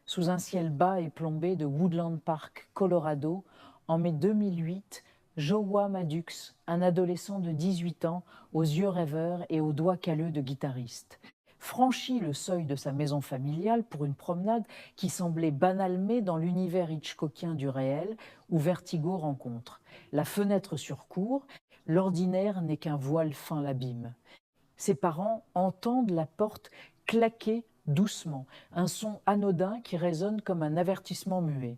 Sous un ciel bas et plombé de Woodland Park, Colorado, en mai 2008, Joshua Maddux, un adolescent de 18 ans, aux yeux rêveurs et aux doigts calleux de guitariste, franchit le seuil de sa maison familiale pour une promenade qui semblait banale dans l'univers hitchcockien du réel où Vertigo rencontre. La fenêtre sur cour, l'ordinaire n'est qu'un voile fin l'abîme. Ses parents entendent la porte claquer doucement, un son anodin qui résonne comme un avertissement muet.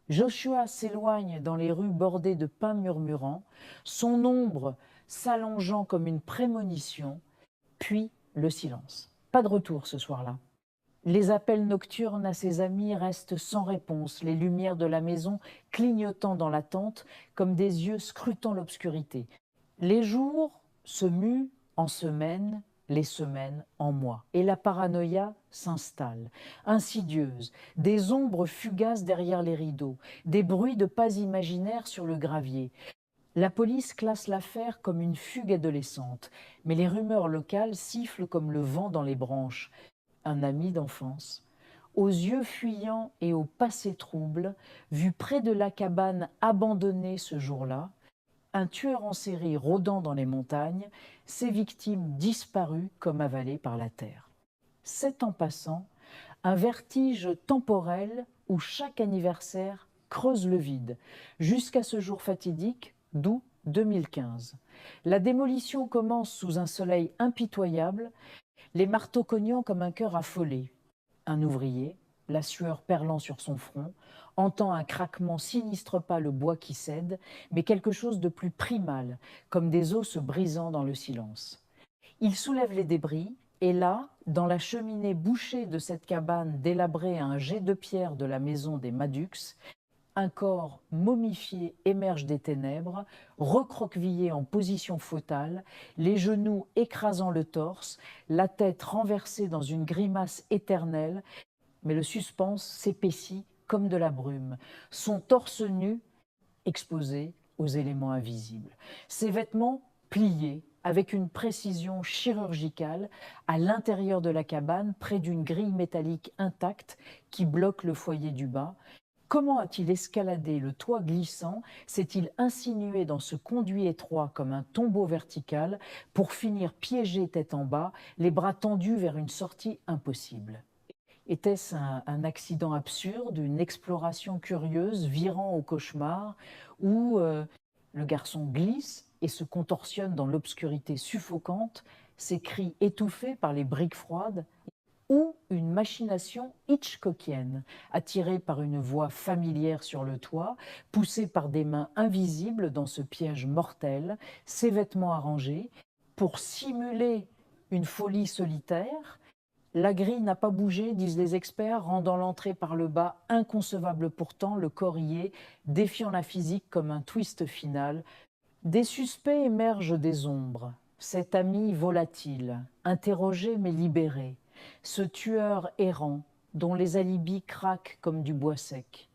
Joshua s'éloigne dans les rues bordées de pins murmurants, son ombre s'allongeant comme une prémonition, puis le silence. Pas de retour ce soir-là. Les appels nocturnes à ses amis restent sans réponse, les lumières de la maison clignotant dans l'attente comme des yeux scrutant l'obscurité. Les jours se muent en semaines, les semaines en mois. Et la paranoïa s'installe, insidieuse, des ombres fugaces derrière les rideaux, des bruits de pas imaginaires sur le gravier. La police classe l'affaire comme une fugue adolescente, mais les rumeurs locales sifflent comme le vent dans les branches. Un ami d'enfance, aux yeux fuyants et au passé trouble, vu près de la cabane abandonnée ce jour-là, un tueur en série rôdant dans les montagnes, ses victimes disparues comme avalées par la terre. 7 ans passant, un vertige temporel où chaque anniversaire creuse le vide, jusqu'à ce jour fatidique d'août 2015. La démolition commence sous un soleil impitoyable, les marteaux cognant comme un cœur affolé. Un ouvrier, la sueur perlant sur son front, entend un craquement sinistre, pas le bois qui cède, mais quelque chose de plus primal, comme des os se brisant dans le silence. Il soulève les débris, et là, dans la cheminée bouchée de cette cabane délabrée à un jet de pierre de la maison des Maddux, un corps momifié émerge des ténèbres, recroquevillé en position fœtale, les genoux écrasant le torse, la tête renversée dans une grimace éternelle, mais le suspense s'épaissit comme de la brume. Son torse nu exposé aux éléments invisibles. Ses vêtements pliés avec une précision chirurgicale à l'intérieur de la cabane, près d'une grille métallique intacte qui bloque le foyer du bas. Comment a-t-il escaladé le toit glissant? S'est-il insinué dans ce conduit étroit comme un tombeau vertical pour finir piégé tête en bas, les bras tendus vers une sortie impossible? Était-ce un accident absurde, une exploration curieuse virant au cauchemar, où le garçon glisse et se contorsionne dans l'obscurité suffocante, ses cris étouffés par les briques froides, ou une machination hitchcockienne, attiré par une voix familière sur le toit, poussé par des mains invisibles dans ce piège mortel, ses vêtements arrangés, pour simuler une folie solitaire? La grille n'a pas bougé, disent les experts, rendant l'entrée par le bas inconcevable pourtant, le corps y est, défiant la physique comme un twist final. Des suspects émergent des ombres. Cet ami volatile, interrogé mais libéré. Ce tueur errant, dont les alibis craquent comme du bois sec.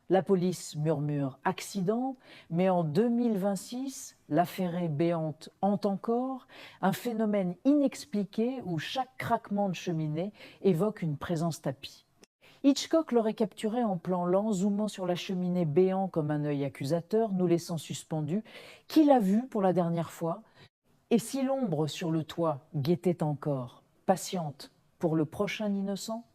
La police murmure accident, mais en 2026, la ferrée béante hante encore, un phénomène inexpliqué où chaque craquement de cheminée évoque une présence tapie. Hitchcock l'aurait capturé en plan lent, zoomant sur la cheminée béant comme un œil accusateur, nous laissant suspendus. Qui l'a vu pour la dernière fois? Et si l'ombre sur le toit guettait encore, patiente pour le prochain innocent?